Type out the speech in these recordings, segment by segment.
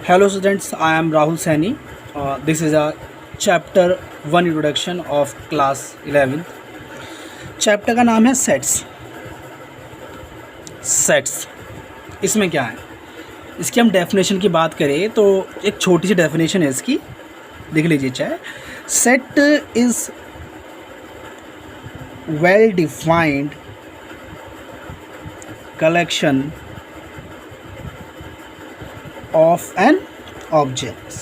Hello students, I am Rahul Saini. This is a chapter 1 introduction of class 11th. Chapter का नाम है sets. इसमें क्या है, इसकी हम डेफिनेशन की बात करें तो एक छोटी सी डेफिनेशन है इसकी, देख लीजिए चाहे. Set is well defined collection of an objects.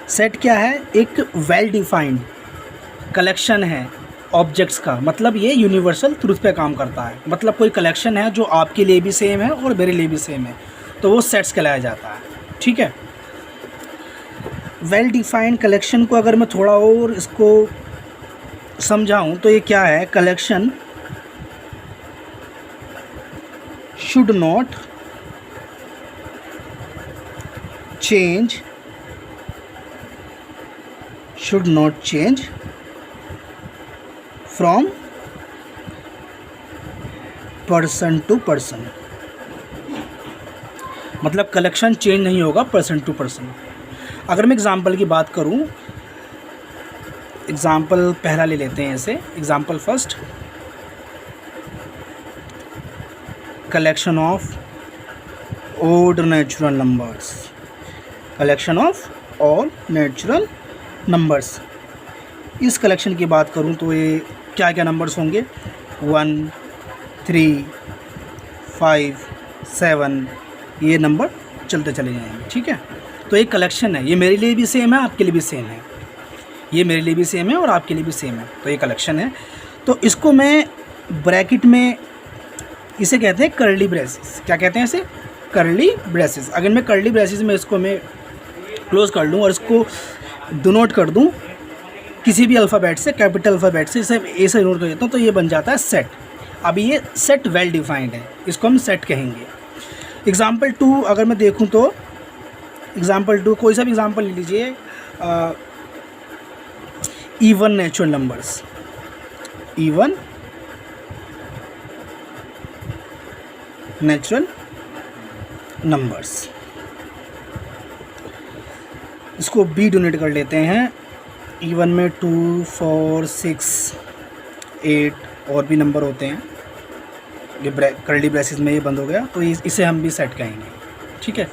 Set क्या है, एक वेल डिफाइंड कलेक्शन है ऑब्जेक्ट्स का. मतलब ये यूनिवर्सल ट्रूथ पे काम करता है. मतलब कोई कलेक्शन है जो आपके लिए भी सेम है और मेरे लिए भी सेम है, तो वो सेट्स कहलाया जाता है. ठीक है. वेल डिफाइंड कलेक्शन को अगर मैं थोड़ा और इसको समझाऊं तो ये क्या है, collection should not change from person to person. मतलब कलेक्शन चेंज नहीं होगा पर्सन टू पर्सन. अगर मैं एग्जांपल की बात करूं, एग्जांपल पहला ले लेते हैं. ऐसे example first, collection of odd natural numbers. Collection of all natural numbers. इस कलेक्शन की बात करूं तो ये क्या क्या नंबर्स होंगे, 1, 3, 5, 7, ये नंबर चलते चले जाएंगे. ठीक है. तो एक कलेक्शन है, ये मेरे लिए भी सेम है, आपके लिए भी सेम है. ये मेरे लिए भी सेम है और आपके लिए भी सेम है. तो ये कलेक्शन है. तो इसको मैं ब्रैकेट में, इसे कहते हैं कर्ली ब्रेसेस. क्या कहते हैं इसे, कर्ली ब्रेसेस. अगर मैं कर्ली ब्रेसेस में इसको मैं क्लोज कर लूँ और इसको डिनोट कर दूँ किसी भी अल्फ़ाबेट से, कैपिटल अल्फ़ाबेट से, इसे ए से डिनोट कर देता हूँ, तो ये बन जाता है सेट. अभी ये सेट वेल डिफाइंड है, इसको हम सेट कहेंगे. एग्ज़ाम्पल 2 अगर मैं देखूँ तो एग्ज़ाम्पल 2 कोई सा भी एग्ज़ाम्पल ले लीजिए. Even natural numbers. Even natural numbers, इसको बी डोनेट कर लेते हैं. इवन में 2, 4, 6, 8 और भी नंबर होते हैं. ये कर्ली ब्रेसेस में ये बंद हो गया, तो इसे हम भी सेट कहेंगे. ठीक है.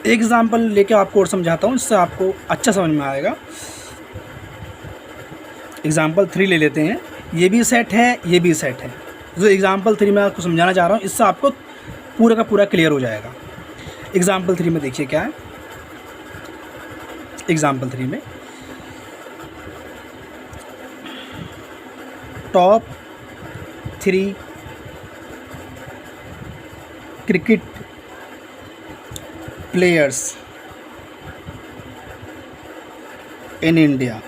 एक एग्जांपल लेके आपको और समझाता हूँ, इससे आपको अच्छा समझ में आएगा. एग्जांपल 3 ले लेते हैं. ये भी सेट है, ये भी सेट है. जो एग्जांपल 3 मैं आपको समझाना चाह रहा हूँ, इससे आपको पूरा का पूरा क्लियर हो जाएगा. एग्जाम्पल 3 में देखिए क्या है. एग्जाम्पल 3 में top 3 cricket players in India.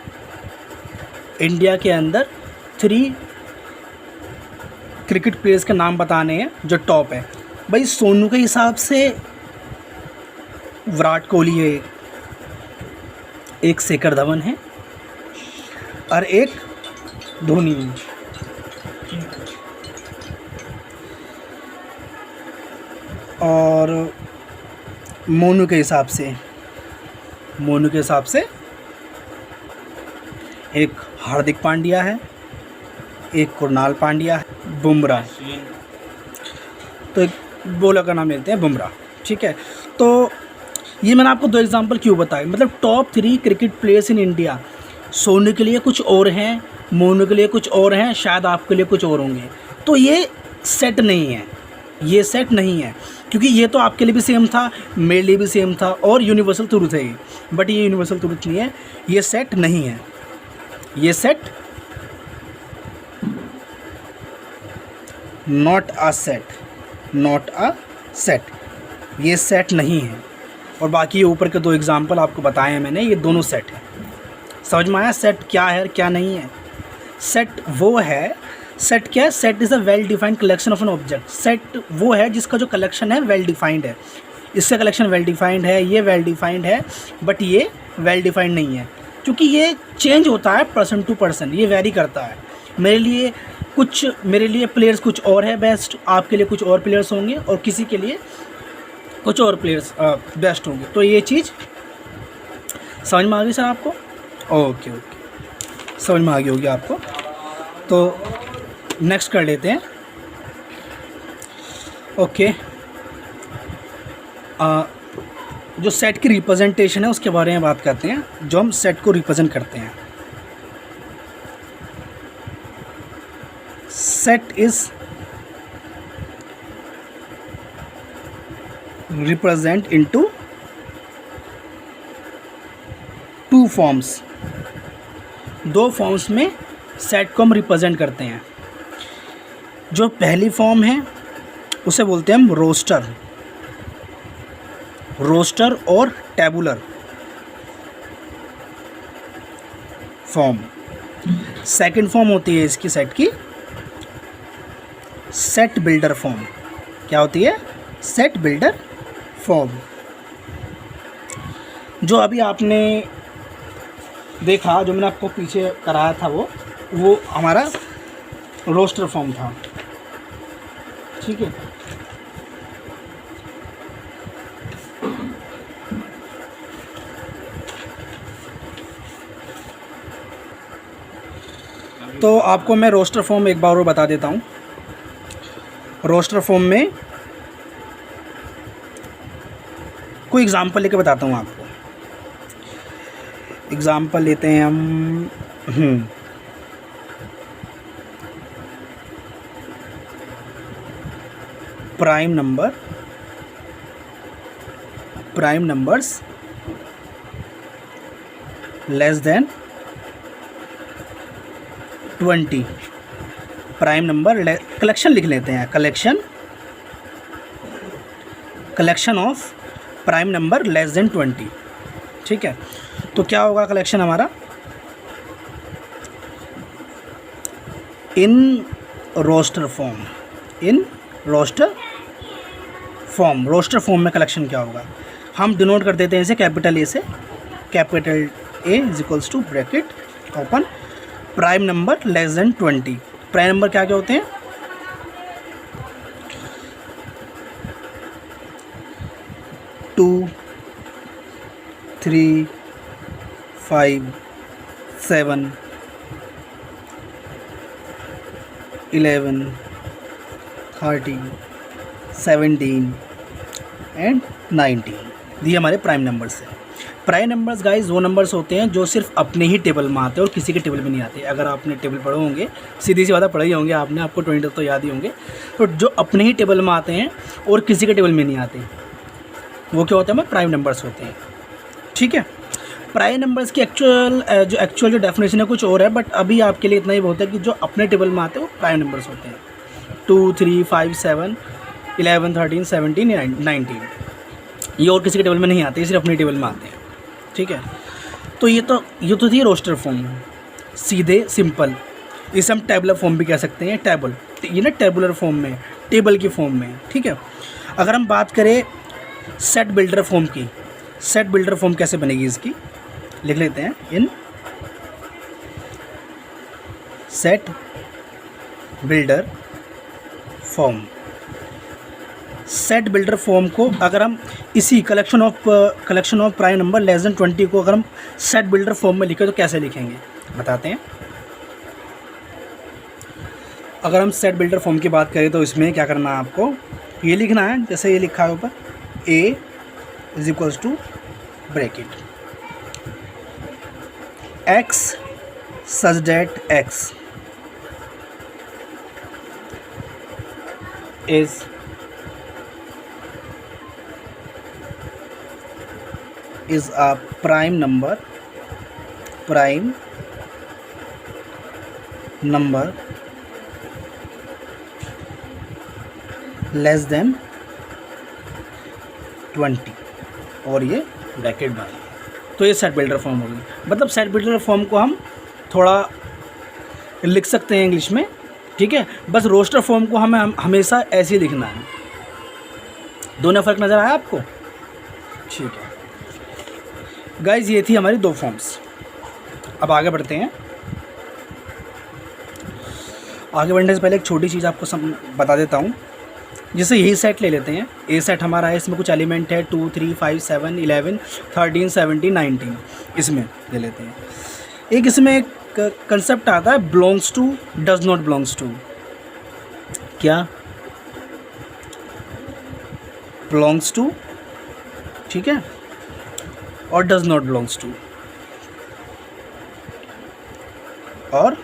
India के अंदर 3 क्रिकेट प्लेयर्स के नाम बताने हैं जो टॉप है. भाई सोनू के हिसाब से विराट कोहली है, एक शेखर धवन है और एक धोनी है. और मोनू के हिसाब से एक हार्दिक पांड्या है, एक कुणाल पांड्या है, बुमराह. तो एक बॉलर का नाम लेते हैं बुमराह. ठीक है. तो ये मैंने आपको 2 एग्जांपल क्यों बताए, मतलब top 3 cricket players in India. Sonu के लिए कुछ और हैं, मोनू के लिए कुछ और हैं, शायद आपके लिए कुछ और होंगे. तो ये सेट नहीं है, ये सेट नहीं है, क्योंकि ये तो आपके लिए भी सेम था, मेरे लिए भी सेम था और यूनिवर्सल ट्रूथ है ये. बट ये यूनिवर्सल ट्रूथ नहीं है, ये सेट नहीं है. ये सेट नॉट अ सेट, ये सेट नहीं है. और बाकी ये ऊपर के 2 एग्जाम्पल आपको बताए हैं मैंने, ये दोनों सेट हैं. समझ में आया सेट क्या है और क्या नहीं है. सेट वो है, सेट क्या है, set is a well defined collection of an object. Set वो है जिसका जो कलेक्शन है वेल डिफाइंड है. इसका कलेक्शन वेल डिफाइंड है, ये वेल डिफाइंड है, बट ये वेल डिफाइंड नहीं है, क्योंकि ये चेंज होता है पर्सन टू पर्सन, ये वेरी करता है. मेरे लिए प्लेयर्स कुछ और है बेस्ट, आपके लिए कुछ और प्लेयर्स होंगे और किसी के लिए कुछ और प्लेयर्स बेस्ट होंगे। तो ये चीज़ समझ में आ गई सर आपको? ओके ओके, समझ में आ गई होगी आपको। तो नेक्स्ट कर लेते हैं। ओके, जो सेट की रिप्रेजेंटेशन है उसके बारे में बात करते हैं, जो हम सेट को रिप्रेजेंट करते हैं। Set is represent into two forms, दो फॉर्म्स में सेट को हम रिप्रेजेंट करते हैं। जो पहली फॉर्म है उसे बोलते हैं हम रोस्टर, रोस्टर और टेबुलर फॉर्म। सेकंड फॉर्म होती है इसकी सेट की सेट बिल्डर फॉर्म। क्या होती है? Set builder form. जो अभी आपने देखा, जो मैंने आपको पीछे कराया था, वो हमारा रोस्टर फॉर्म था, ठीक है। तो आपको मैं रोस्टर फॉर्म एक बार और बता देता हूँ। रोस्टर फॉर्म में कोई एग्जांपल लेके बताता हूँ आपको। एग्जांपल लेते हैं हम prime numbers less than 20। Prime number collection लिख लेते हैं, collection of prime number less than 20, ठीक है। तो क्या होगा कलेक्शन हमारा? इन रोस्टर फॉर्म में कलेक्शन क्या होगा? हम डिनोट कर देते हैं इसे कैपिटल ए से। Capital A is equals to bracket open prime number less than 20। Prime number क्या क्या होते हैं? 2, 3, 5, 7, 11, 30, 17 एंड 19। ये हमारे प्राइम नंबर्स हैं। प्राइम नंबर्स गाइस वो नंबर्स होते हैं जो सिर्फ अपने ही टेबल में आते हैं और किसी के टेबल में नहीं आते। अगर आपने टेबल पढ़े होंगे, सीधी सी बात पढ़े ही होंगे आपने, आपको 20 तो याद ही होंगे। तो जो अपने ही टेबल में आते हैं और किसी के टेबल में नहीं आते, वो क्या होते हैं? हमारे प्राइम नंबर्स होते हैं, ठीक है। प्राइम नंबर्स की एक्चुअल जो डेफिनेशन है कुछ और है, बट अभी आपके लिए इतना ही बहुत है कि जो अपने टेबल में आते हैं वो प्राइम नंबर्स होते हैं। 2, 3, 5, 7, 11, 13, 17, 19 ये और किसी के टेबल में नहीं आते, सिर्फ अपने टेबल में आते हैं, ठीक है। तो ये तो थी रोस्टर फॉर्म, सीधे सिंपल। इसे हम टेबुलर फॉर्म भी कह सकते हैं। टेबल ये ना टेबुलर फॉर्म में, टेबल की फॉर्म में, ठीक है। अगर हम बात करें सेट बिल्डर फॉर्म की, सेट बिल्डर फॉर्म कैसे बनेगी इसकी, लिख लेते हैं। इन set builder form, set builder form को अगर हम इसी collection of prime number less than 20 को अगर हम सेट बिल्डर फॉर्म में लिखें तो कैसे लिखेंगे बताते हैं। अगर हम सेट बिल्डर फॉर्म की बात करें तो इसमें क्या करना है आपको? ये लिखना है जैसे ये लिखा है ऊपर, A is equals to bracket x such that x is a prime number less than 20 और ये ब्रैकेट डालें। तो ये सेट बिल्डर फॉर्म होगी। मतलब सेट बिल्डर फॉर्म को हम थोड़ा लिख सकते हैं इंग्लिश में, ठीक है। बस रोस्टर फॉर्म को हमें हमेशा ऐसे ही लिखना है। दोनों फ़र्क नज़र आया आपको? ठीक है गाइज, ये थी हमारी दो फॉर्म्स। अब आगे बढ़ते हैं। आगे बढ़ने से पहले एक छोटी चीज़ आपको बता देता हूँ। जैसे यही सेट ले लेते हैं, ए सेट हमारा है, इसमें कुछ एलिमेंट है 2 3 5 7 11 13 17 19, इसमें ले लेते हैं। एक इसमें एक कंसेप्ट आता है belongs to, does not belongs to. क्या बिलोंग्स टू, ठीक है, और डज नॉट बिलोंग्स टू, और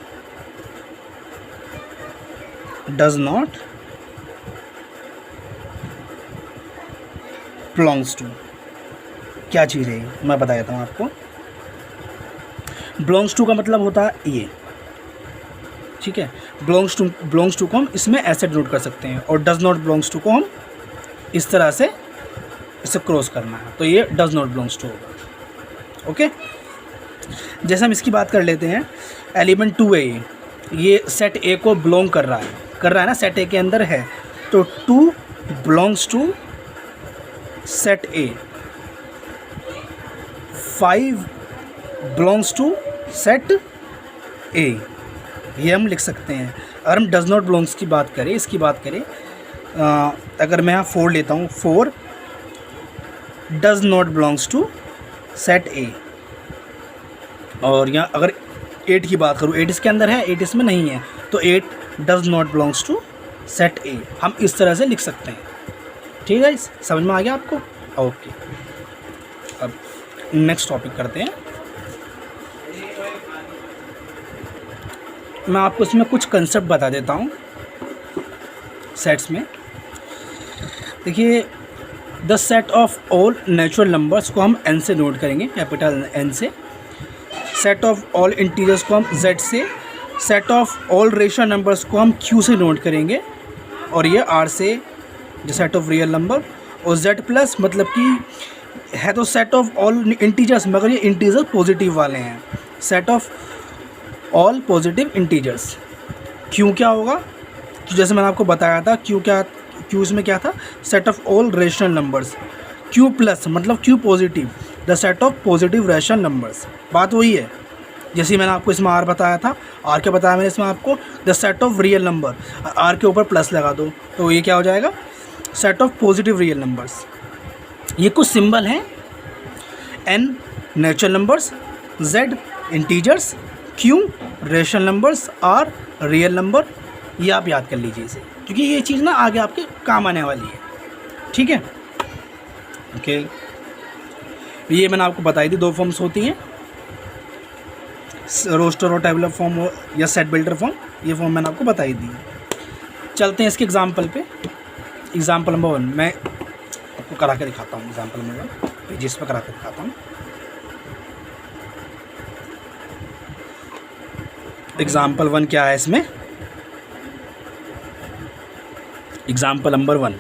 डज नॉट बिलोंग्स टू। क्या चीज़ है ये? मैं बता देता हूँ आपको। बिलोंग्स टू का मतलब होता है ये, ठीक है। बिलोंग्स टू को हम इसमें ऐसे डिनोट कर सकते हैं, और डज नॉट बिलोंग्स टू को हम इस तरह से इसे क्रॉस करना है, तो ये डज नॉट बिलोंग्स टू होगा। ओके, जैसे हम इसकी बात कर लेते हैं, एलिमेंट 2 है ये सेट ए को बिलोंग कर रहा है ना, सेट ए के अंदर है, तो 2 belongs to set A, 5 belongs to set A, ये हम लिख सकते हैं। अगर हम डज नॉट बिलोंग्स की बात करें, इसकी बात करें, अगर मैं यहाँ 4 लेता हूँ, 4 does not belongs to set A, और यहाँ अगर 8 की बात करूँ, 8 इसके अंदर है, 8 इसमें नहीं है, तो 8 does not belongs to set A, हम इस तरह से लिख सकते हैं। ठीक है, समझ में आ गया आपको? ओके, अब नेक्स्ट टॉपिक करते हैं। मैं आपको इसमें कुछ कंसेप्ट बता देता हूँ सेट्स में। देखिए, the set of all natural numbers को हम n से नोट करेंगे, कैपिटल N से। सेट ऑफ ऑल इंटीजर्स को हम z से, set of all rational numbers को हम q से नोट करेंगे, और ये r से, जो सेट ऑफ रियल नंबर, और z प्लस मतलब कि है तो सेट ऑफ ऑल इंटीजर्स, मगर ये इंटीजर पॉजिटिव वाले हैं, set of all positive integers. क्यों क्या होगा, जैसे मैंने आपको बताया था, क्यू इसमें क्या था, set of all rational numbers. Q plus मतलब Q positive, the set of positive rational numbers. बात वही है, जैसे मैंने आपको इसमें आर बताया था, आर क्या बताया मैंने इसमें आपको, the set of real number, R के ऊपर प्लस लगा दो तो ये क्या हो जाएगा, set of positive real numbers. ये कुछ सिंबल हैं, N natural numbers, Z integers, Q rational numbers, R real number. ये आप याद कर लीजिए इसे, क्योंकि ये चीज़ ना आगे आपके काम आने वाली है। ठीक है, ओके। ये मैंने आपको बताई थी, 2 फॉर्म्स होती हैं, रोस्टर और टेबलर फॉर्म या सेट बिल्डर फॉर्म। ये फॉर्म मैंने आपको बताई दी। चलते हैं इसके एग्जाम्पल पे। एग्जाम्पल नंबर 1 मैं आपको करा के दिखाता हूँ। एग्जाम्पल नंबर 1 पेजिस पर करा के दिखाता हूँ। एग्जाम्पल 1 क्या है इसमें, एग्जाम्पल नंबर 1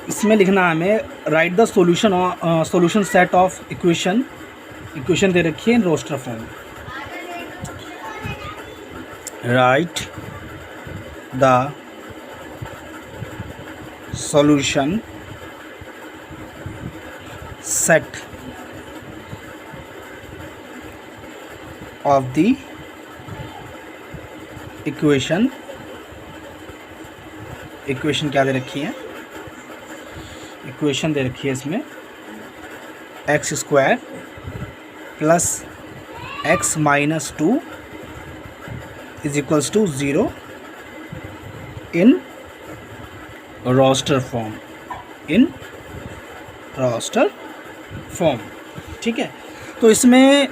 इसमें लिखना है हमें, write the solution set of equation दे रखी है in roster form. Write the solution set of the equation क्या दे रखी है, इक्वेशन दे रखी है इसमें, x square plus x minus 2 is equals to 0 in roster form. ठीक है, तो इसमें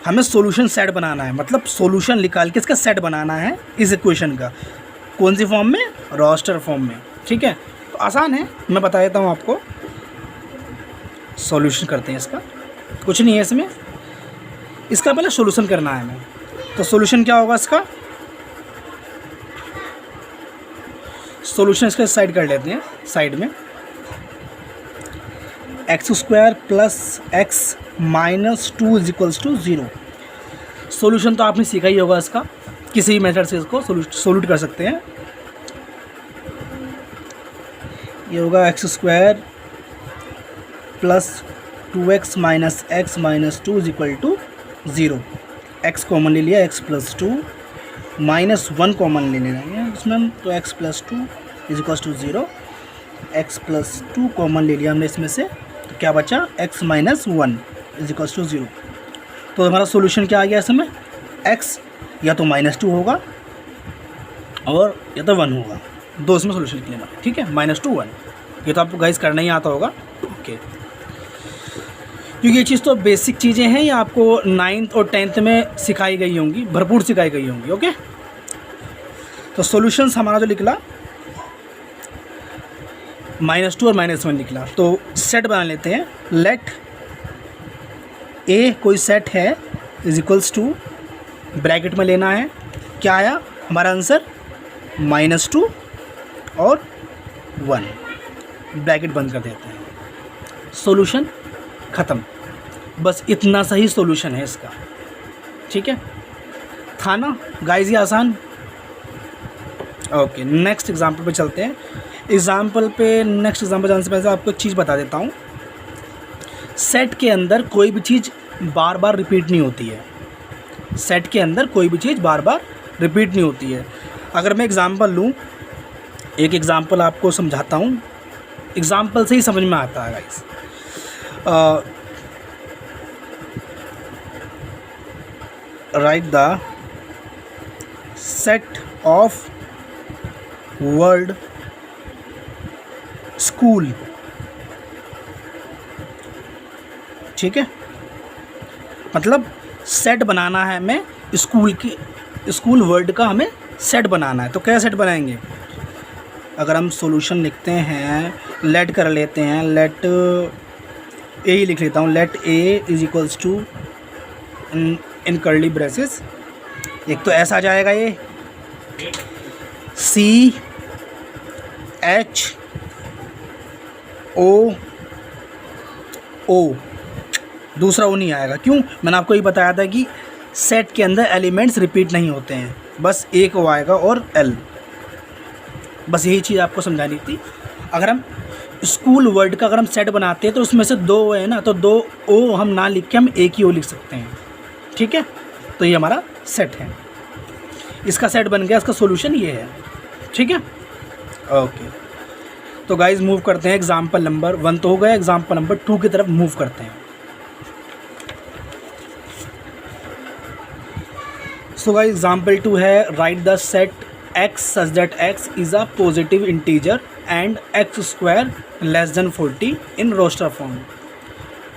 हमें सॉल्यूशन सेट बनाना है, मतलब सॉल्यूशन निकाल के इसका सेट बनाना है इस इक्वेशन का। कौन सी फॉर्म में, रोस्टर फॉर्म में। ठीक है, तो आसान है, मैं बता देता हूँ आपको। सॉल्यूशन करते हैं इसका, कुछ नहीं है इसमें, इसका पहले सॉल्यूशन करना है हमें। तो सॉल्यूशन क्या होगा इसका, सॉल्यूशन इसका साइड कर लेते हैं, साइड में x square plus x minus 2 is equals to 0। Solution तो आपने सीखा ही होगा इसका, किसी भी मेथड से इसको सोल्यूट कर सकते हैं। ये होगा x square plus 2x minus x minus 2 is equal to 0। X common ले लिया, एक्स प्लस 2 माइनस 1 कॉमन ले लेना है इसमें, तो x plus 2 is equals to 0, x plus 2 common ले लिया हमने इसमें से, तो क्या बचा x minus 1 is equals to 0। तो हमारा सोल्यूशन क्या आ गया इसमें, x या तो -2 होगा और या तो 1 होगा, दो इसमें सोल्यूशन निकले हमारे, ठीक है, -2 1। ये तो आपको गाइस करना ही आता होगा, ओके। क्योंकि ये चीज़ तो बेसिक चीज़ें हैं, ये आपको 9th और 10th में सिखाई गई होंगी, भरपूर सिखाई गई होंगी, ओके। तो सॉल्यूशंस हमारा जो निकला -2 और -1 निकला। तो सेट बना लेते हैं, लेट ए कोई सेट है इज इक्वल्स टू, ब्रैकेट में लेना है, क्या आया हमारा आंसर -2 और 1, ब्रैकेट बंद कर देते हैं, सॉल्यूशन ख़त्म। बस इतना सही सॉल्यूशन है इसका, ठीक है, था ना गाइस, ये आसान। ओके, नेक्स्ट एग्जांपल पे चलते हैं। नेक्स्ट एग्जांपल जाने से पहले आपको एक चीज़ बता देता हूँ, सेट के अंदर कोई भी चीज़ बार बार रिपीट नहीं होती है, सेट के अंदर कोई भी चीज़ बार बार रिपीट नहीं होती है। अगर मैं एग्ज़ाम्पल लूँ, एक एग्ज़ाम्पल आपको समझाता हूँ, एग्ज़ाम्पल से ही समझ में आता है guys. Right the set of word school, ठीक है, मतलब सेट बनाना है हमें स्कूल वर्ड का, हमें सेट बनाना है। तो क्या सेट बनाएंगे, अगर हम सॉल्यूशन लिखते हैं, लेट कर लेते हैं, लेट ए ही लिख लेता हूँ, let A is equals to in curly braces, एक तो ऐसा आ जाएगा ये CH O, दूसरा वो नहीं आएगा। क्यों, मैंने आपको ये बताया था कि सेट के अंदर एलिमेंट्स रिपीट नहीं होते हैं, बस एक O आएगा और L, बस यही चीज़ आपको समझानी थी। अगर हम स्कूल वर्ड का अगर हम सेट बनाते हैं तो उसमें से 2 है ना, तो 2 O हम ना लिख के हम एक ही O लिख सकते हैं, ठीक है। तो ये हमारा सेट है, इसका सेट बन गया, इसका सॉल्यूशन ये है, ठीक है, ओके। तो गाइस मूव करते हैं, एग्जाम्पल नंबर 1 तो हो गया, एग्जाम्पल नंबर 2 की तरफ मूव करते हैं। सो गाइस एग्जाम्पल 2 है, write the set x such that x is a positive integer and x² less than 40 in roster form.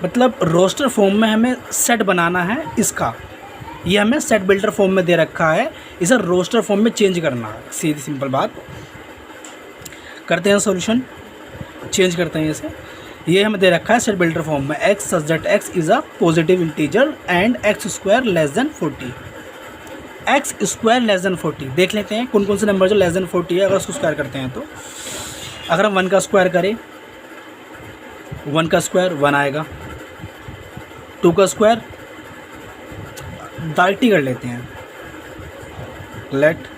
मतलब रोस्टर फॉर्म में हमें सेट बनाना है इसका, ये हमें सेट बिल्डर फॉर्म में दे रखा है, इसे रोस्टर फॉर्म में चेंज करना है, सीधी सिंपल बात। करते हैं सॉल्यूशन, चेंज करते हैं इसे। ये हमें दे रखा है सेट बिल्डर फॉर्म में, x such that x is a positive integer and x² less than 40, x² less than 40। देख लेते हैं कौन कौन से नंबर जो लेस देन 40 है, अगर उसको स्क्वायर करते हैं तो, अगर हम 1 का स्क्वायर करें, 1 का स्क्वायर 1 आएगा, 2 का स्क्वायर डायरेक्ट कर लेते हैं, लेट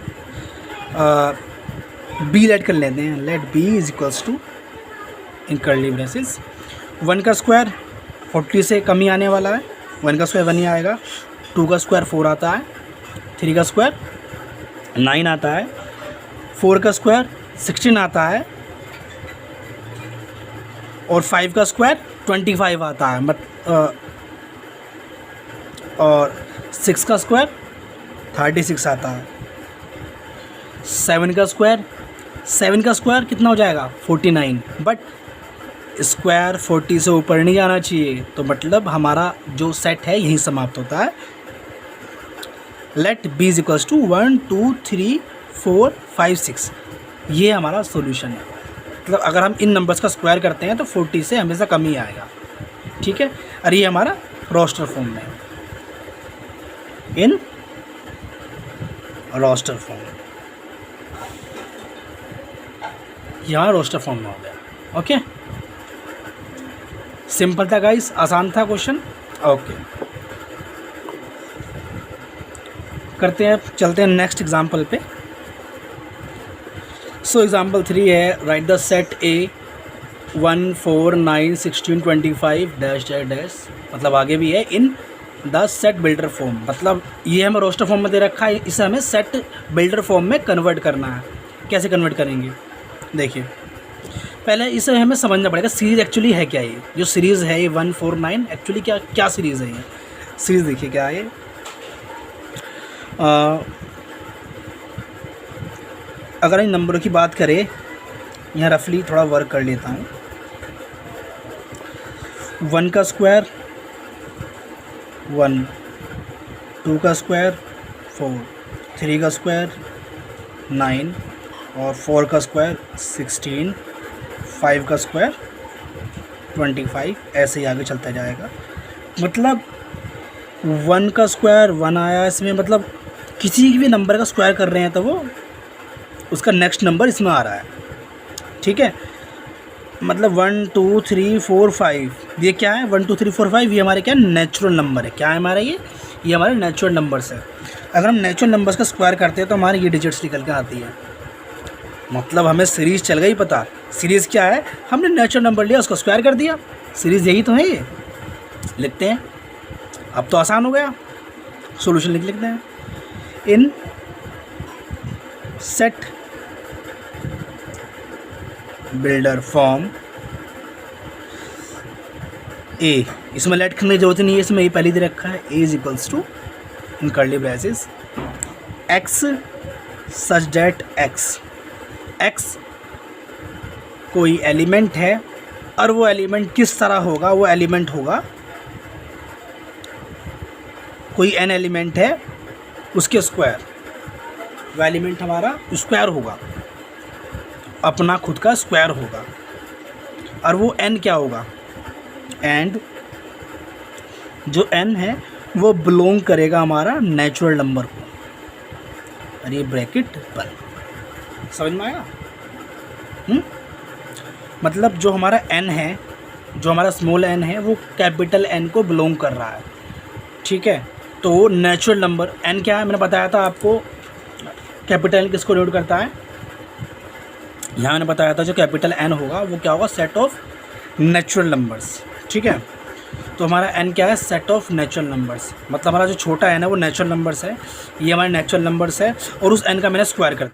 बी लेट कर लेते हैं, let B is equals to in curly braces 1 का स्क्वायर 40 से कम ही आने वाला है, 1 का स्क्वायर 1 ही आएगा, 2 का स्क्वायर 4 आता है, 3 का स्क्वायर 9 आता है, 4 का स्क्वायर 16 आता है, और 5 का स्क्वायर 25 आता है, और 6 का स्क्वायर 36 आता है, 7 का स्क्वायर कितना हो जाएगा 49, बट स्क्वायर 40 से ऊपर नहीं जाना चाहिए, तो मतलब हमारा जो सेट है यहीं समाप्त होता है। Let B is equals to 1 2 3 4 5 6, ये हमारा सॉल्यूशन है। मतलब अगर हम इन नंबर्स का स्क्वायर करते हैं तो 40 से हमेशा कम ही आएगा, ठीक है। और ये हमारा रोस्टर फॉर्म में, इन रोस्टर फॉर्म, ये हमारा रोस्टर फॉर्म में हो गया, ओके। सिंपल था गाइस, आसान था क्वेश्चन, ओके। करते हैं, चलते हैं नेक्स्ट एग्जाम्पल पे। सो एग्जाम्पल 3 है, write the set A 1 4 9 16 25 dash dash dash, मतलब आगे भी है, in the set builder form. मतलब ये हमें रोस्टर फॉर्म में दे रखा है, इसे हमें सेट बिल्डर फॉर्म में कन्वर्ट करना है। कैसे कन्वर्ट करेंगे, देखिए पहले इसे हमें समझना पड़ेगा सीरीज़ एक्चुअली है क्या। ये जो सीरीज़ है ये 149 एक्चुअली क्या क्या सीरीज़ है। ये सीरीज़ देखिए क्या है। अगर इन नंबरों की बात करें, यहाँ रफली थोड़ा वर्क कर लेता हूँ। 1 का स्क्वायर 1, 2 का स्क्वायर 4, 3 का स्क्वायर 9 और 4 का स्क्वायर 16, 5 का स्क्वायर 25, ऐसे ही आगे चलता जाएगा। मतलब 1 का स्क्वायर 1 आया इसमें, मतलब किसी भी नंबर का स्क्वायर कर रहे हैं तो वो उसका नेक्स्ट नंबर इसमें आ रहा है, ठीक है। मतलब 1 2 3 4 5 ये क्या है, 1 2 3 4 5 ये हमारे क्या नेचुरल नंबर है। क्या है हमारा ये हमारे नेचुरल नंबर्स है। अगर हम नेचुरल नंबर्स का स्क्वायर करते हैं तो हमारी ये डिजिट्स निकल के आती है। मतलब हमें सीरीज़ चल गई पता। सीरीज़ क्या है, हमने नेचुरल नंबर लिया उसका स्क्वायर कर दिया, सीरीज़ यही तो है। ये लिखते हैं, अब तो आसान हो गया। सॉल्यूशन लिख लेते हैं। इन सेट बिल्डर फॉर्म ए, इसमें लेट करने की जरूरत नहीं है, इसमें ए पहले दे रखा है। A is equals to in curly braces x such that x कोई एलिमेंट है और वो एलिमेंट किस तरह होगा, वो एलिमेंट होगा कोई n एलिमेंट है उसके स्क्वायर, वो एलिमेंट हमारा स्क्वायर होगा, अपना खुद का स्क्वायर होगा। और वो n क्या होगा, एंड जो n है वो बिलोंग करेगा हमारा नेचुरल नंबर को। और ये ब्रैकेट बंद, समझ में आएगा। मतलब जो हमारा n है, जो हमारा स्मॉल n है वो कैपिटल N को बिलोंग कर रहा है, ठीक है। तो नेचुरल नंबर n क्या है, मैंने बताया था आपको। कैपिटल N किसको डिनोट करता है, यहाँ मैंने बताया था जो कैपिटल N होगा वो क्या होगा, सेट ऑफ नेचुरल नंबर्स, ठीक है। तो हमारा n क्या है, सेट ऑफ नेचुरल नंबर्स। मतलब हमारा जो छोटा n है वो नेचुरल नंबर्स है, ये हमारे नेचुरल नंबर्स है और उस n का मैंने स्क्वायर कर